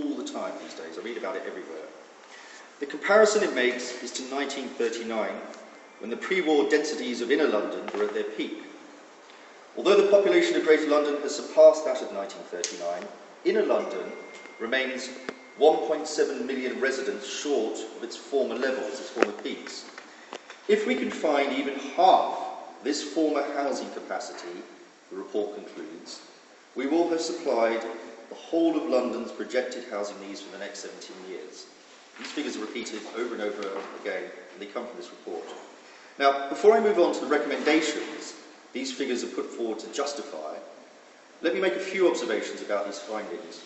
all the time these days. I read about it everywhere. The comparison it makes is to 1939, when the pre-war densities of inner London were at their peak. Although the population of Greater London has surpassed that of 1939, inner London remains 1.7 million residents short of its former levels, its former peaks. If we can find even half this former housing capacity, the report concludes, we will have supplied the whole of London's projected housing needs for the next 17 years. These figures are repeated over and over again, and they come from this report. Now, before I move on to the recommendations these figures are put forward to justify, let me make a few observations about these findings.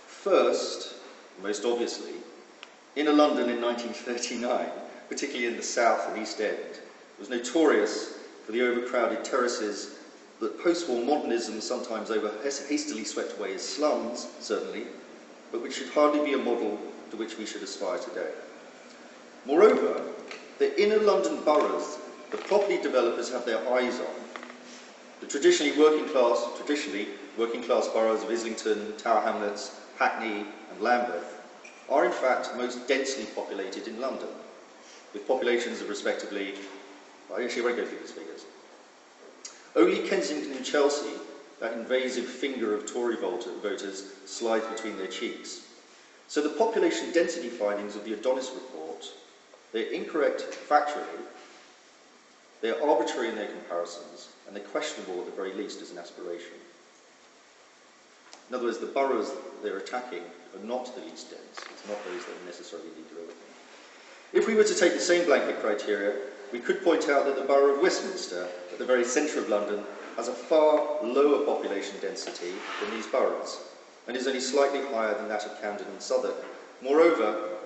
First, most obviously, inner London in 1939, particularly in the south and east end, was notorious for the overcrowded terraces that post-war modernism sometimes hastily swept away as slums, certainly, but which should hardly be a model to which we should aspire today. Moreover, the inner London boroughs that property developers have their eyes on, the traditionally working class boroughs of Islington, Tower Hamlets, Hackney and Lambeth, are in fact most densely populated in London, with populations of respectively, I actually won't go through these figures. Only Kensington and Chelsea, that invasive finger of Tory voters, slides between their cheeks. So the population density findings of the Adonis report, they're incorrect factually, they're arbitrary in their comparisons, and they're questionable at the very least as an aspiration. In other words, the boroughs they're attacking are not the least dense. It's not those that are necessarily need development. If we were to take the same blanket criteria, we could point out that the borough of Westminster, at the very centre of London, has a far lower population density than these boroughs, and is only slightly higher than that of Camden and Southwark. Moreover,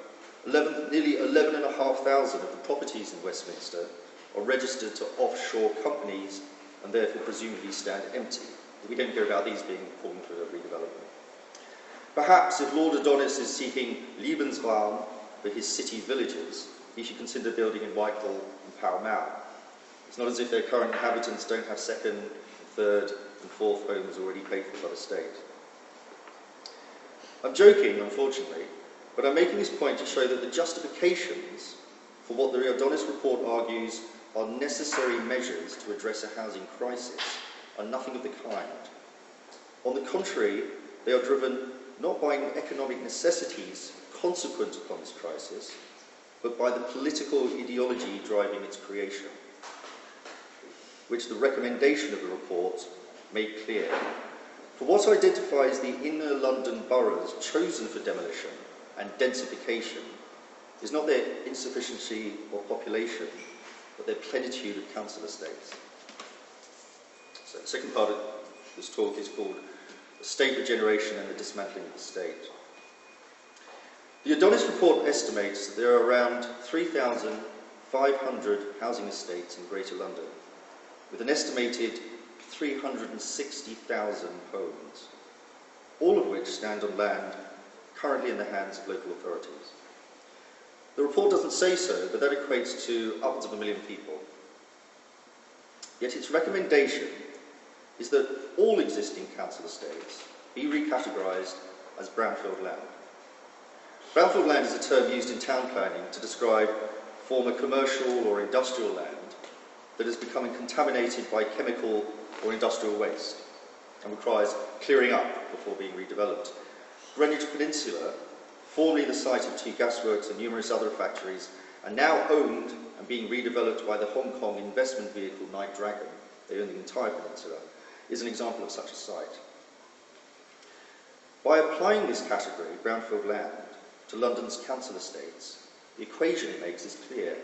nearly 11,500 of the properties in Westminster are registered to offshore companies and therefore presumably stand empty. We don't hear about these being fallen for redevelopment. Perhaps if Lord Adonis is seeking Lebensraum for his city villages, he should consider building in Whitehall and Pall Mall. It's not as if their current inhabitants don't have second, third and fourth homes already paid for by the state. I'm joking, unfortunately, but I'm making this point to show that the justifications for what the Adonis report argues are necessary measures to address a housing crisis are nothing of the kind. On the contrary, they are driven not by economic necessities consequent upon this crisis, but by the political ideology driving its creation, which the recommendation of the report made clear. For what identifies the inner London boroughs chosen for demolition and densification is not their insufficiency of population, but their plenitude of council estates. So the second part of this talk is called State Regeneration and the Dismantling of the State. The Adonis report estimates that there are around 3,500 housing estates in Greater London, with an estimated 360,000 homes, all of which stand on land currently in the hands of local authorities. The report doesn't say so, but that equates to upwards of 1 million people. Yet its recommendation is that all existing council estates be recategorised as brownfield land. Brownfield land is a term used in town planning to describe former commercial or industrial land that has become contaminated by chemical or industrial waste and requires clearing up before being redeveloped. Greenwich Peninsula, formerly the site of 2 gasworks and numerous other factories, are now owned and being redeveloped by the Hong Kong investment vehicle Knight Dragon. They own the entire peninsula, is an example of such a site. By applying this category, brownfield land, to London's council estates, the equation it makes is clear.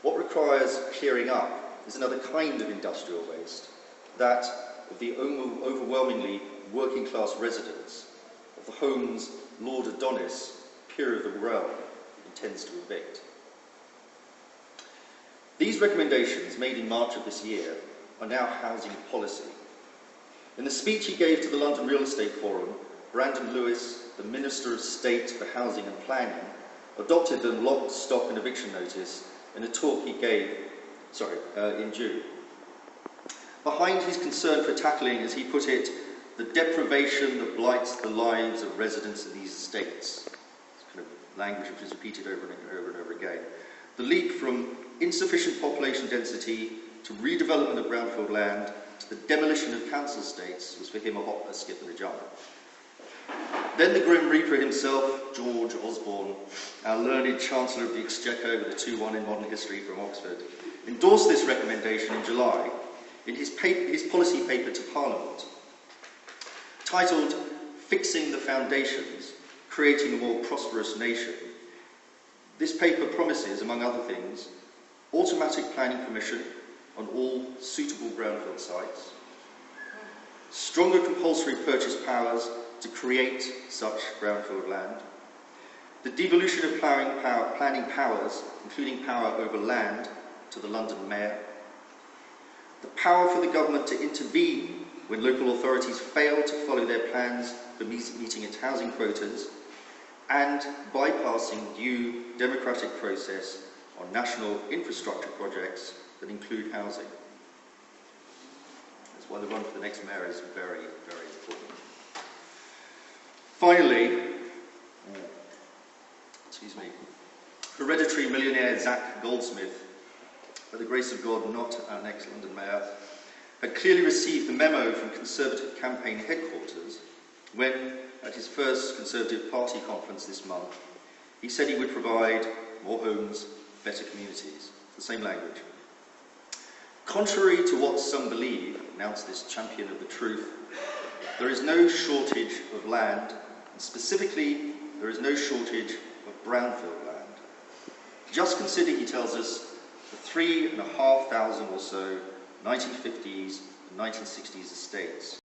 What requires clearing up is another kind of industrial waste, that of the overwhelmingly working class residents of the homes Lord Adonis, peer of the realm, intends to evict. These recommendations, made in March of this year, are now housing policy. In the speech he gave to the London Real Estate Forum, Brandon Lewis, the Minister of State for Housing and Planning, adopted the lock, stock and eviction notice in a talk he gave in June. Behind his concern for tackling, as he put it, the deprivation that blights the lives of residents of these estates. It's kind of language which is repeated over and over again. The leap from insufficient population density to redevelopment of brownfield land to the demolition of council estates was for him a hop, a skip and a jump. Then the Grim Reaper himself, George Osborne, our learned Chancellor of the Exchequer with a 2-1 in modern history from Oxford, endorsed this recommendation in July in his policy paper to Parliament, titled Fixing the Foundations, Creating a More Prosperous Nation. This paper promises, among other things, automatic planning permission on all suitable brownfield sites, stronger compulsory purchase powers to create such brownfield land, the devolution of planning powers, including power over land, to the London Mayor, the power for the government to intervene when local authorities fail to follow their plans for meeting its housing quotas, and bypassing due democratic process on national infrastructure projects that include housing. That's why the run for the next mayor is very, very important. Finally, hereditary millionaire Zach Goldsmith, by the grace of God not our next London mayor, had clearly received the memo from Conservative campaign headquarters when, at his first Conservative Party conference this month, he said he would provide more homes, better communities. The same language. Contrary to what some believe, announced this champion of the truth, there is no shortage of land, and specifically, there is no shortage of brownfield land. Just consider, he tells us, the 3,500 or so 1950s and 1960s estates